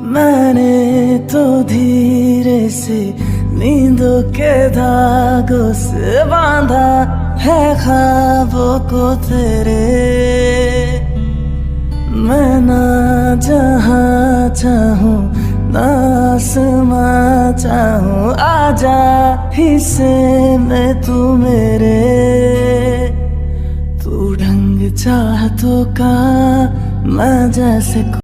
मैंने तो धीरे से नींदों के धागों से बांधा है ख्वाबों को तेरे। मैं ना जहाँ चाहूँ ना आसमां चाहूँ, आजा हिस्से में तू मेरे। तू ढंग चाहतों का मैं जैसे